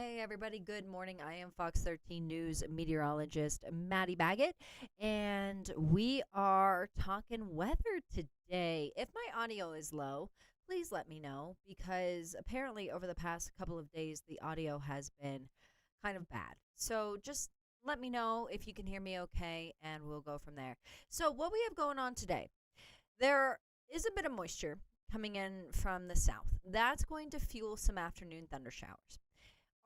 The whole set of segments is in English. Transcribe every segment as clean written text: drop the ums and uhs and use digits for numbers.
Hey everybody, good morning. I am Fox 13 News meteorologist Madi Baggett, and we are talking weather today. If my audio is low, please let me know because apparently over the past couple of days the audio has been kind of bad. So just let me know if you can hear me okay and we'll go from there. So what we have going on today, there is a bit of moisture coming in from the south. That's going to fuel some afternoon thunder showers.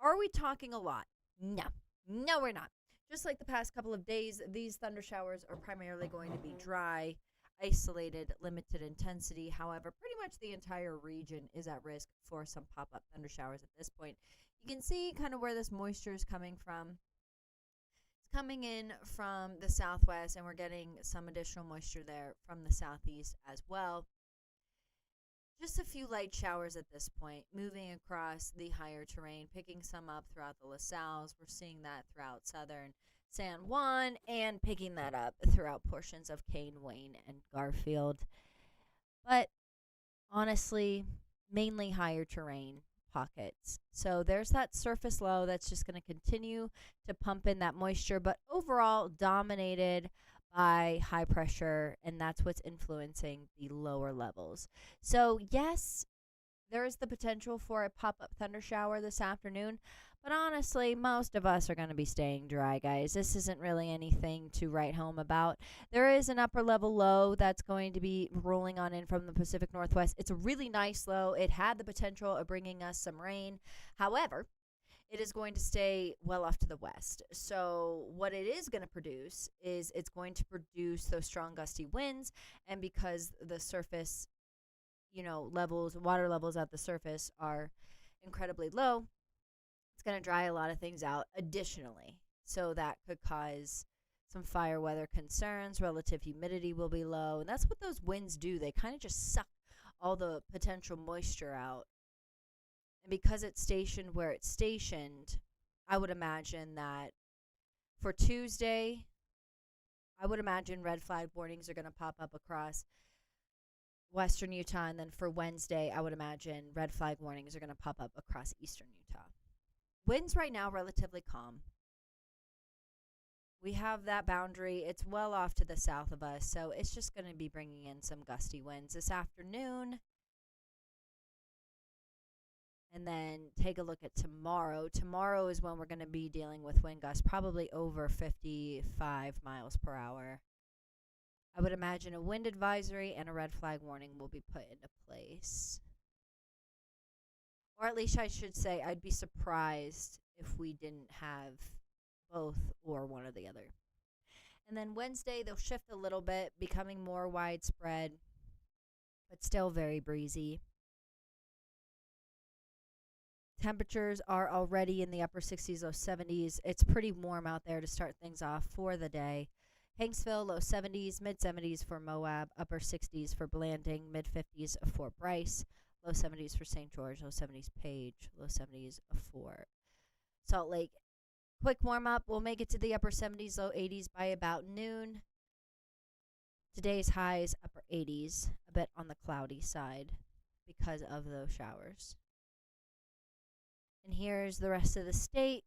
Are we talking a lot? No. No, we're not. Just like the past couple of days, these thunder showers are primarily going to be dry, isolated, limited intensity. However, pretty much the entire region is at risk for some pop up thunder showers at this point. You can see kind of where this moisture is coming from. It's coming in from the southwest, and we're getting some additional moisture there from the southeast as well. Just a few light showers at this point, moving across the higher terrain, picking some up throughout the LaSalles. We're seeing that throughout southern San Juan and picking that up throughout portions of Kane, Wayne, and Garfield. But honestly, mainly higher terrain pockets. So there's that surface low that's just going to continue to pump in that moisture, but overall dominated by high pressure, and that's what's influencing the lower levels. So, yes, there is the potential for a pop up thunder shower this afternoon, but honestly, most of us are going to be staying dry, guys. This isn't really anything to write home about. There is an upper level low that's going to be rolling on in from the Pacific Northwest. It's a really nice low. It had the potential of bringing us some rain. However, it is going to stay well off to the west. So what it is going to produce is it's going to produce those strong gusty winds, and because the surface, levels, water levels at the surface are incredibly low, it's going to dry a lot of things out additionally. So that could cause some fire weather concerns. Relative humidity will be low, and that's what those winds do. They kind of just suck all the potential moisture out. And because it's stationed where it's stationed, I would imagine that for Tuesday, I would imagine red flag warnings are going to pop up across western Utah. And then for Wednesday, I would imagine red flag warnings are going to pop up across eastern Utah. Winds right now relatively calm. We have that boundary. It's well off to the south of us, so it's just going to be bringing in some gusty winds this afternoon. And then take a look at tomorrow. Tomorrow is when we're going to be dealing with wind gusts, probably over 55 miles per hour. I would imagine a wind advisory and a red flag warning will be put into place. Or at least I should say, I'd be surprised if we didn't have both or one or the other. And then Wednesday, they'll shift a little bit, becoming more widespread, but still very breezy. Temperatures are already in the upper 60s, low 70s. It's pretty warm out there to start things off for the day. Hanksville, low 70s, mid 70s for Moab, upper 60s for Blanding, mid 50s for Bryce, low 70s for St. George, low 70s Page, low 70s for Salt Lake. Quick warm up. We'll make it to the upper 70s, low 80s by about noon. Today's highs, upper 80s, a bit on the cloudy side because of those showers. And here's the rest of the state.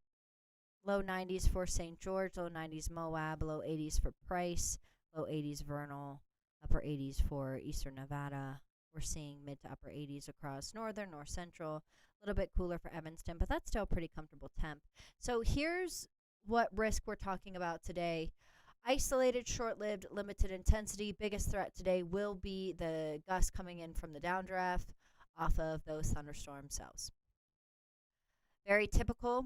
Low 90s for St. George, low 90s Moab, low 80s for Price, low 80s Vernal, upper 80s for eastern Nevada. We're seeing mid to upper 80s across northern, north central, a little bit cooler for Evanston, but that's still a pretty comfortable temp. So here's what risk we're talking about today. Isolated, short-lived, limited intensity. Biggest threat today will be the gusts coming in from the downdraft off of those thunderstorm cells. Very typical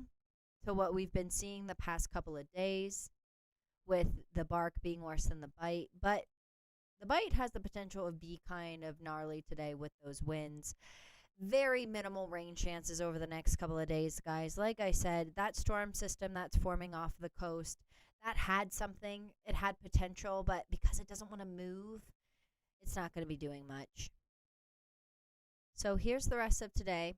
to what we've been seeing the past couple of days, with the bark being worse than the bite. But the bite has the potential of be kind of gnarly today with those winds. Very minimal rain chances over the next couple of days, guys. Like I said, that storm system that's forming off the coast, that had something. It had potential, but because it doesn't want to move, it's not going to be doing much. So here's the rest of today.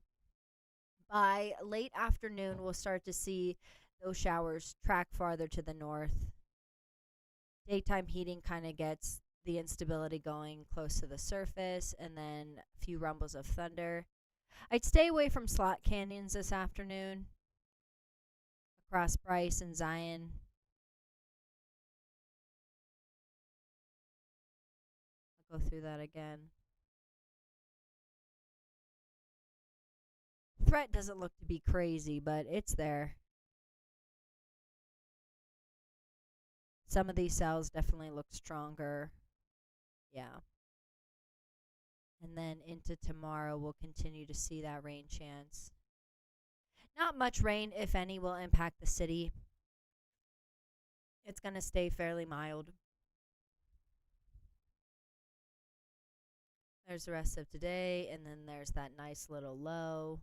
By late afternoon, we'll start to see those showers track farther to the north. Daytime heating kind of gets the instability going close to the surface, and then a few rumbles of thunder. I'd stay away from slot canyons this afternoon. across Bryce and Zion. I'll go through that again. Threat doesn't look to be crazy, but it's there. Some of these cells definitely look stronger. Yeah. And then into tomorrow, we'll continue to see that rain chance. Not much rain, if any, will impact the city. It's going to stay fairly mild. There's the rest of today, and then there's that nice little low.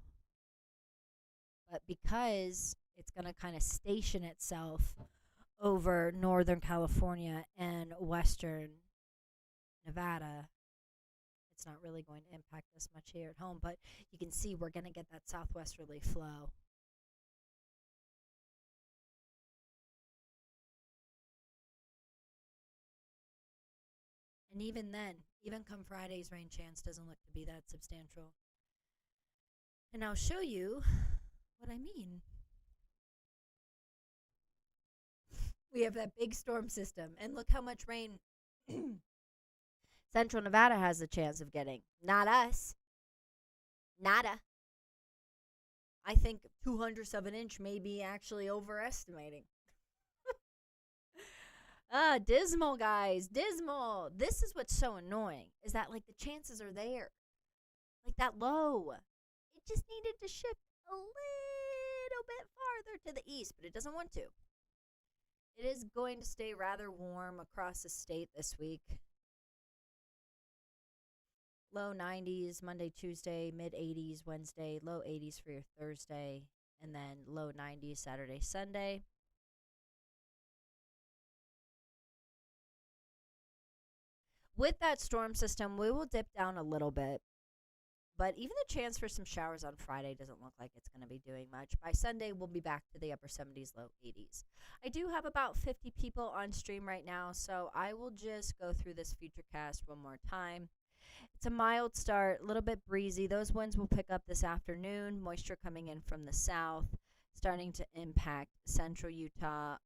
But because it's going to kind of station itself over Northern California and Western Nevada, it's not really going to impact us much here at home. But you can see we're going to get that southwesterly flow. And even then, even come Friday's rain chance doesn't look to be that substantial. And I'll show you what I mean. We have that big storm system, and look how much rain Central Nevada has a chance of getting. Not us. Nada. I think 2/100 of an inch may be actually overestimating. Dismal, guys. Dismal. This is what's so annoying, is that, like, the chances are there. Like, that low. It just needed to shift a little bit farther to the east, but it doesn't want to. It is going to stay rather warm across the state this week. Low 90s Monday, Tuesday, mid 80s Wednesday, low 80s for your Thursday, and then low 90s Saturday, Sunday. With that storm system, we will dip down a little bit. But even the chance for some showers on Friday doesn't look like it's going to be doing much. By Sunday, we'll be back to the upper 70s, low 80s. I do have about 50 people on stream right now, so I will just go through this futurecast one more time. It's a mild start, a little bit breezy. Those winds will pick up this afternoon. Moisture coming in from the south, starting to impact central Utah.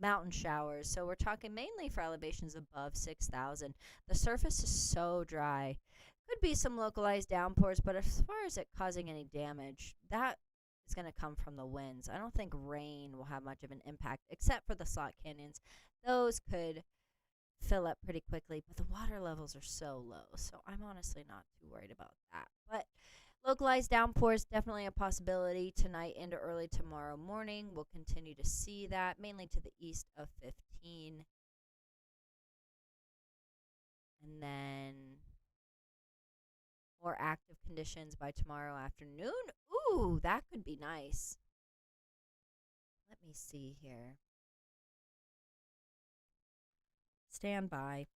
Mountain showers. So we're talking mainly for elevations above 6,000. The surface is so dry. Could be some localized downpours, but as far as it causing any damage, that is going to come from the winds. I don't think rain will have much of an impact, except for the slot canyons. Those could fill up pretty quickly, but the water levels are so low, so I'm honestly not too worried about that. But localized downpours, definitely a possibility tonight into early tomorrow morning. We'll continue to see that, mainly to the east of 15. And then more active conditions by tomorrow afternoon. Ooh, that could be nice. Let me see here. Stand by.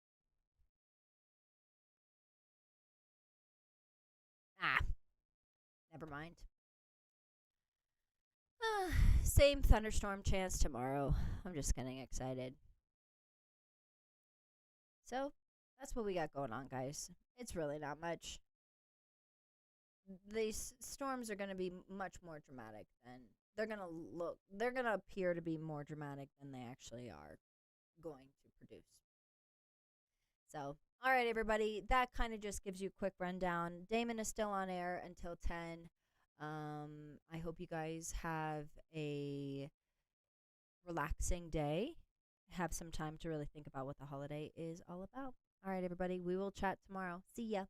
Never mind. Same thunderstorm chance tomorrow. I'm just getting excited. So, that's what we got going on, guys. It's really not much. These storms are going to be much more dramatic than they're going to appear to be more dramatic than they actually are going to produce. So, all right, everybody, that kind of just gives you a quick rundown. Damon is still on air until 10. I hope you guys have a relaxing day. Have some time to really think about what the holiday is all about. All right, everybody, we will chat tomorrow. See ya.